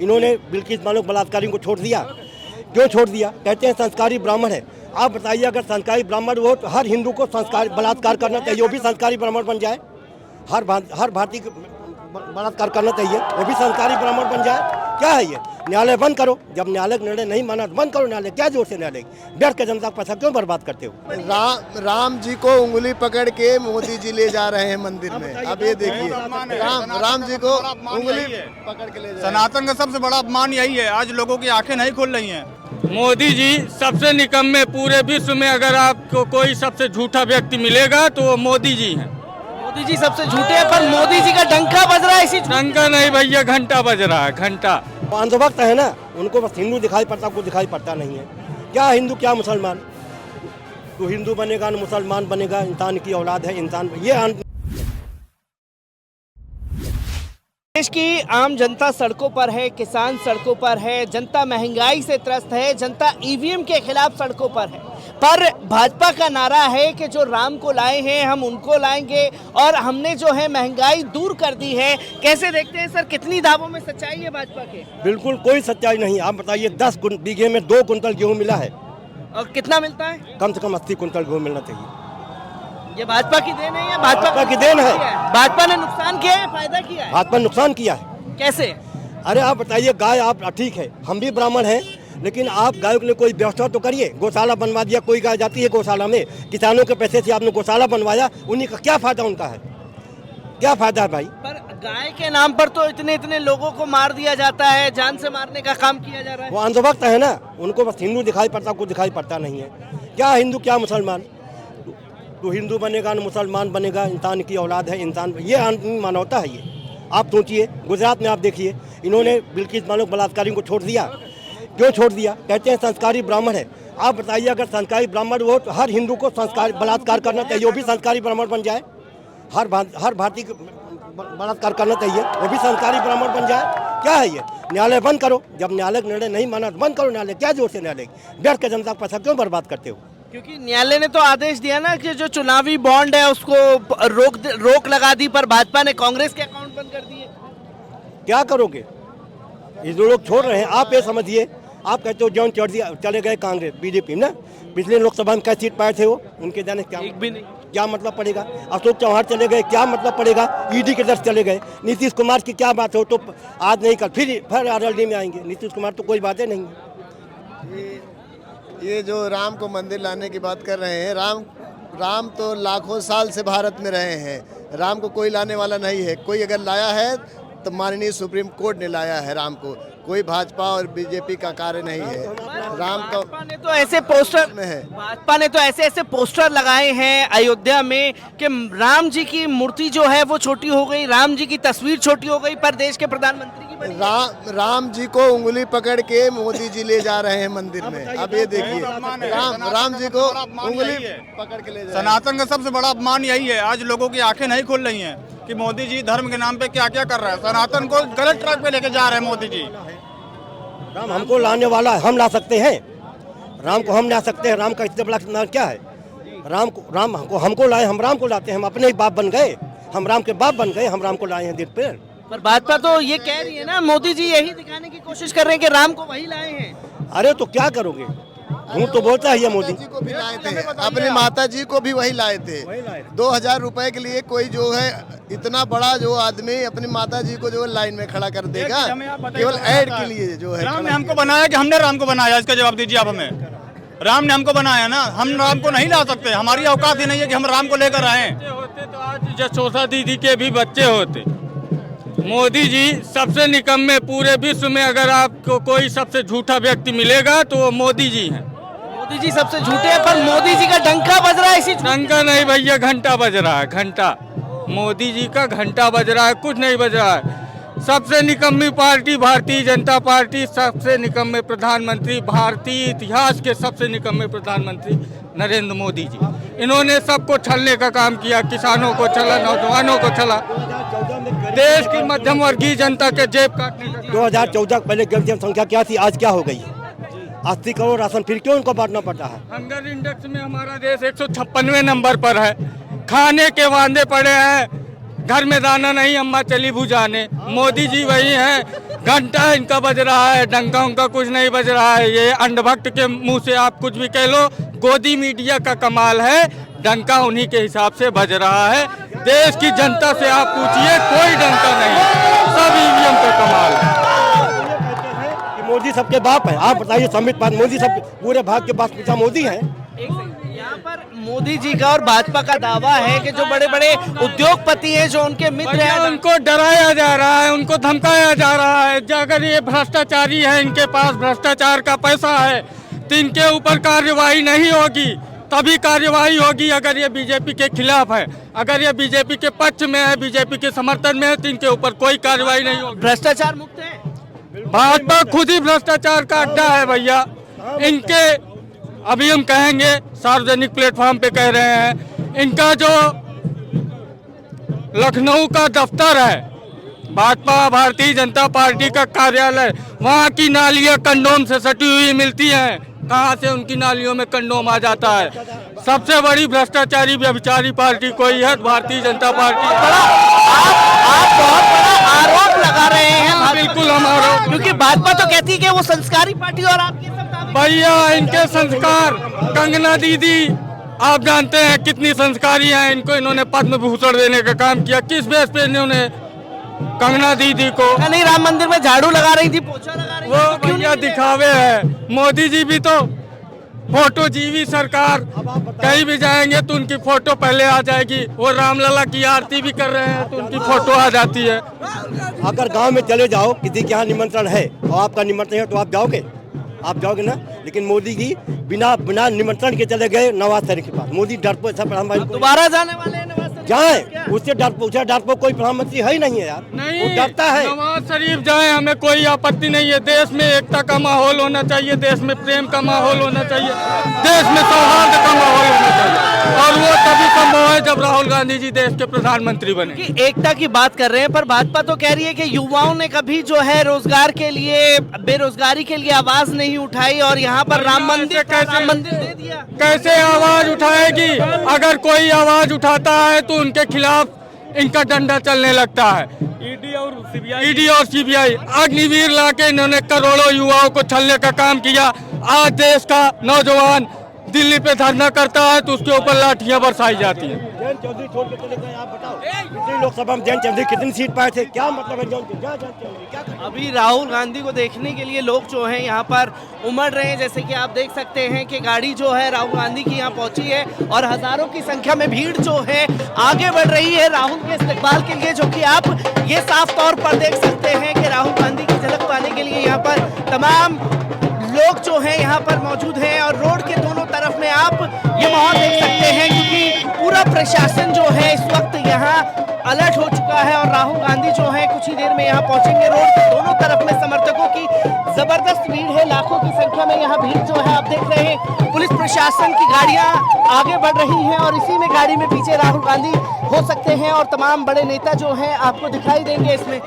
इन्होंने बिल्किस बानो बलात्कारी को छोड़ दिया। क्यों छोड़ दिया? कहते हैं संस्कारी ब्राह्मण है। आप बताइए, अगर संस्कारी ब्राह्मण हो तो हर हिंदू को संस्कार बलात्कार करना चाहिए, वो भी संस्कारी ब्राह्मण बन जाए। हर भारतीय को बलात्कार करना चाहिए, वो भी संस्कारी ब्राह्मण बन जाए। क्या है ये? न्यायालय बंद करो। जब न्यायालय निर्णय नहीं माना तो बंद करो न्यायालय। क्या जोर से न्यायालय? बैठ के जनता का पैसा क्यों बर्बाद करते हो? राम जी को उंगली पकड़ के मोदी जी ले जा रहे हैं मंदिर में। अब ये देखिए, राम जी को उंगली पकड़ के ले जा। सनातन का सबसे बड़ा अपमान यही है, आज लोगों की आंखें नहीं खुल रही हैं। मोदी जी सबसे निकम्मे पूरे विश्व में। अगर आपको कोई सबसे झूठा व्यक्ति मिलेगा तो वो मोदी जी हैं। मोदी जी सबसे झूठे हैं, पर मोदी जी का डंका बज रहा है। इसी डंका नहीं भैया, घंटा बज रहा है, घंटा। अंधभक्त है ना, उनको बस हिंदू दिखाई पड़ता, कुछ दिखाई पड़ता नहीं है। क्या हिंदू क्या मुसलमान? तो हिंदू बनेगा न मुसलमान बनेगा, इंसान की औलाद है इंसान। ये देश की आम जनता सड़कों पर है, किसान सड़कों पर है, जनता महंगाई से त्रस्त है, जनता ईवीएम के खिलाफ सड़कों पर है। पर भाजपा का नारा है कि जो राम को लाए हैं हम उनको लाएंगे और हमने जो है महंगाई दूर कर दी है। कैसे देखते हैं सर, कितनी दावों में सच्चाई है भाजपा के? बिल्कुल कोई सच्चाई नहीं। आप बताइए, 10 बीघे में 2 कुंटल गेहूँ मिला है। और कितना मिलता है? कम से कम 80 कुंटल गेहूँ मिलना चाहिए। ये भाजपा की देन है या भाजपा की देन है? भाजपा ने नुकसान किया है, फायदा किया है? भाजपा नुकसान किया है। कैसे? अरे आप बताइए, गाय आप ठीक है, हम भी ब्राह्मण हैं, लेकिन आप गायों के लिए कोई व्यवस्था तो करिए। गौशाला बनवा दिया, कोई गाय जाती है गौशाला में, किसानों के पैसे से आपने गौशाला बनवाया, उन्हीं का क्या फायदा? उनका है क्या फायदा है भाई? पर गाय के नाम पर तो इतने लोगों को मार दिया जाता है, जान से मारने का काम किया जा रहा है। वो अंधभक्त है ना, उनको बस हिंदू दिखाई पड़ता, कुछ दिखाई पड़ता नहीं है। क्या हिंदू क्या मुसलमान? तो हिंदू बनेगा न मुसलमान बनेगा, इंसान की औलाद है इंसान। ये मानवता है ये। आप सोचिए, गुजरात में आप देखिए, इन्होंने बिल्किस बानो बलात्कारी को छोड़ दिया। क्यों छोड़ दिया? कहते हैं संस्कारी ब्राह्मण है। आप बताइए, अगर संस्कारी ब्राह्मण हो तो हर हिंदू को संस्कार बलात्कार करना चाहिए, वो भी संस्कारी ब्राह्मण बन जाए। हर भारतीय को बलात्कार करना चाहिए, वो भी संस्कारी ब्राह्मण बन जाए। क्या है ये? न्यायालय बंद करो। जब न्यायालय निर्णय नहीं माना तो बंद करो न्यायालय। क्या जोर से न्यायालय? बैठ के जनता का पैसा क्यों बर्बाद करते हो? क्योंकि न्यायालय ने तो आदेश दिया ना कि जो चुनावी बॉन्ड है उसको रोक लगा दी, पर भाजपा ने कांग्रेस के अकाउंट बंद कर दिए। क्या करोगे? ये जो लोग छोड़ रहे हैं, आप ये समझिए, आप कहते हो जॉन चले गए कांग्रेस बीजेपी ना, पिछले लोकसभा में कैसी सीट पाए थे वो, उनके जाने क्या एक भी नहीं। क्या मतलब पड़ेगा? अशोक चौहान चले गए, क्या मतलब पड़ेगा? ईडी के दर चले गए। नीतीश कुमार की क्या बात हो, तो आज नहीं कल फिर आरएलडी में आएंगे। नीतीश कुमार तो कोई बातें नहीं है। ये जो राम को मंदिर लाने की बात कर रहे हैं, राम तो लाखों साल से भारत में रहे हैं। राम को कोई लाने वाला नहीं है। कोई अगर लाया है तो माननीय सुप्रीम कोर्ट ने लाया है राम को। कोई भाजपा और बीजेपी का कार्य नहीं है। राम का भाजपा ने तो ऐसे पोस्टर में है। भाजपा ने तो ऐसे पोस्टर लगाए हैं अयोध्या में कि राम जी की मूर्ति जो है वो छोटी हो गई, राम जी की तस्वीर छोटी हो गई, पर देश के प्रधानमंत्री की बड़ी है। राम जी को उंगली पकड़ के मोदी जी ले जा रहे हैं मंदिर में। अब ये देखिए, राम जी को उंगली पकड़ के ले जा। सनातन का सबसे बड़ा अपमान यही है, आज लोगों की आंखें नहीं खुल रही हैं कि मोदी जी धर्म के नाम पे क्या क्या कर रहा है। सनातन को गलत ट्रैक पे लेके जा रहे हैं मोदी जी। राम हमको लाने वाला है, हम ला सकते हैं। राम को हम ला सकते हैं। राम का इतना बड़ा क्या है? राम हमको लाए, हम राम को लाते हैं। हम अपने ही बाप बन गए, हम राम के बाप बन गए, हम राम को लाए हैं दिन पे। पर भाजपा तो ये कह रही है ना, मोदी जी यही दिखाने की कोशिश कर रहे हैं कि राम को वही लाए हैं। अरे तो क्या करोगे? झूठ तो बोलता है ये मोदी। जी को भी लाए थे, अपनी माता जी को भी वही लाए थे। 2000 रुपए के लिए कोई जो है इतना बड़ा जो आदमी अपनी माता जी को जो लाइन में खड़ा कर देगा केवल ऐड के लिए जो है। राम ने हमको बनाया कि हमने राम को बनाया? इसका जवाब दीजिए आप हमें। राम ने हमको बनाया ना, हम राम को नहीं ला सकते। हमारी औकात ही नहीं है कि हम राम को लेकर आए। होते तो आज जसोदा दीदी के भी बच्चे होते। मोदी जी सबसे निकम्मे पूरे विश्व में। अगर आपको कोई सबसे झूठा व्यक्ति मिलेगा तो वो मोदी जी हैं। मोदी जी सबसे झूठे हैं, पर मोदी जी का डंका बज रहा है। इसी डंका नहीं भैया, घंटा बज रहा है, घंटा। मोदी जी का घंटा बज रहा है, कुछ नहीं बज रहा है। सबसे निकम्मी पार्टी भारतीय जनता पार्टी, सबसे निकम्मे प्रधानमंत्री, भारतीय इतिहास के सबसे निकम्मे प्रधानमंत्री नरेंद्र मोदी जी। इन्होंने सबको छलने का काम किया, किसानों को छला, नौजवानों को छला, देश की मध्यम वर्गीय जनता के जेब काटने का। 2014 पहले जनसंख्या क्या थी, आज क्या हो गई? 80 करोड़ राशन फिर क्यों उनको बांटना पड़ता है? हंगर इंडेक्स में हमारा देश 156वें नंबर पर है। खाने के वांदे पड़े हैं, घर में दाना नहीं, अम्मा चली भुजाने। मोदी जी वही हैं घंटा इनका बज रहा है, डंका उनका कुछ नहीं बज रहा है। ये अंधभक्त के मुंह से आप कुछ भी कह लो, गोदी मीडिया का कमाल है, डंका उन्हीं के हिसाब से बज रहा है। देश की जनता से आप पूछिए, कोई डंका नहीं, सब ईवीएम का कमाल है। कि मोदी सबके बाप है। आप बताइए, संबित पात्र मोदी सब पूरे भारत के पास पीछा मोदी है। यहाँ पर मोदी जी का और भाजपा का दावा है कि जो बड़े बड़े उद्योगपति हैं, जो उनके मित्र हैं, उनको डराया जा रहा है, उनको धमकाया जा रहा है। अगर ये भ्रष्टाचारी है, इनके पास भ्रष्टाचार का पैसा है, तो इनके ऊपर कार्यवाही नहीं होगी। तभी कार्यवाही होगी अगर ये बीजेपी के खिलाफ है। अगर ये बीजेपी के पक्ष में है, बीजेपी के समर्थन में है, तो इनके ऊपर कोई कार्यवाही नहीं होगी। भ्रष्टाचार मुक्त है। भाजपा खुद ही भ्रष्टाचार का अड्डा है भैया। इनके अभी हम कहेंगे, सार्वजनिक प्लेटफॉर्म पे कह रहे हैं, इनका जो लखनऊ का दफ्तर है, भाजपा भारतीय जनता पार्टी का कार्यालय, वहाँ की नालियाँ कंडोम से सटी हुई मिलती हैं। कहाँ से उनकी नालियों में कंडोम आ जाता है? सबसे बड़ी भ्रष्टाचारी व्यभिचारी पार्टी कोई है, भारतीय जनता पार्टी। आप बहुत बड़ा आरोप लगा रहे हैं। बिल्कुल हम आरोप, क्योंकि भाजपा तो कहती है कि वो संस्कारी पार्टी, और आप ये सब दावे भैया इनके संस्कार, कंगना दीदी आप जानते हैं कितनी संस्कारी हैं। इनको इन्होंने पद्म भूषण देने का काम किया। किस बेस पे इन्होंने कंगना दीदी को? नहीं, राम मंदिर में झाड़ू लगा रही थी, पोछा लगा रही थी, वो तो क्यों भैया नहीं दिखावे है। मोदी जी भी तो फोटो जीवी सरकार, कहीं भी जाएंगे तो उनकी फोटो पहले आ जाएगी। वो रामलला की आरती भी कर रहे हैं तो उनकी फोटो आ जाती है। अगर गांव में चले जाओ, किसी के यहाँ निमंत्रण है और आपका निमंत्रण है, तो आप जाओगे? आप जाओगे ना। लेकिन मोदी जी बिना बिना निमंत्रण के चले गए नवाज शरीफ के पास। मोदी डरपोक सब दोबारा जाने वाले हैं नवाज शरीफ? जाए, उससे डरपोक कोई प्रधानमंत्री है ही नहीं है यार। नहीं, वो डरता है। नवाज शरीफ जाए, हमें कोई आपत्ति नहीं है। देश में एकता का माहौल होना चाहिए, देश में प्रेम का माहौल होना चाहिए, देश में सौहार्द का माहौल होना चाहिए। और वो तभी संभव है जब राहुल गांधी जी देश के प्रधानमंत्री बने। कि एकता की बात कर रहे हैं, पर भाजपा तो कह रही है कि युवाओं ने कभी जो है रोजगार के लिए, बेरोजगारी के लिए आवाज नहीं उठाई, और यहाँ पर राम मंदिर दे दिया। कैसे आवाज उठाएगी? अगर कोई आवाज उठाता है तो उनके खिलाफ इनका डंडा चलने लगता है। ईडी और सीबीआई अग्निवीर लाके इन्होंने करोड़ों युवाओं को छलने का काम किया। आज देश का नौजवान दिल्ली पे धरना करता है तो उसके ऊपर लाठियां बरसाई जाती हैं। जयंत चौधरी छोड़ के चले गए, आप बताओ। पिछली लोकसभा में जयंत चौधरी कितनी सीट पाए थे? क्या मतलब है जयंत चौधरी क्या कर? अभी राहुल गांधी को देखने के लिए लोग जो हैं यहाँ पर उमड़ रहे हैं। जैसे कि आप देख सकते हैं कि गाड़ी जो है राहुल गांधी की यहाँ पहुंची है, और हजारों की संख्या में भीड़ जो है आगे बढ़ रही है राहुल के इस्तकबाल के लिए, जो कि आप ये साफ तौर पर देख सकते हैं कि राहुल गांधी की झलक पाने के लिए यहाँ पर तमाम लोग जो हैं यहाँ पर मौजूद हैं। और रोड के दोनों तरफ में आप ये माहौल देख सकते हैं, क्योंकि पूरा प्रशासन जो है इस वक्त यहाँ अलर्ट हो चुका है, और राहुल गांधी जो है कुछ ही देर में यहाँ पहुंचेंगे। रोड के दोनों तरफ में समर्थकों की जबरदस्त भीड़ है, लाखों की संख्या में यहाँ भीड़ जो है आप देख रहे हैं। पुलिस प्रशासन की गाड़ियाँ आगे बढ़ रही हैं, और इसी में गाड़ी में पीछे राहुल गांधी हो सकते हैं, और तमाम बड़े नेता जो हैं आपको दिखाई देंगे इसमें।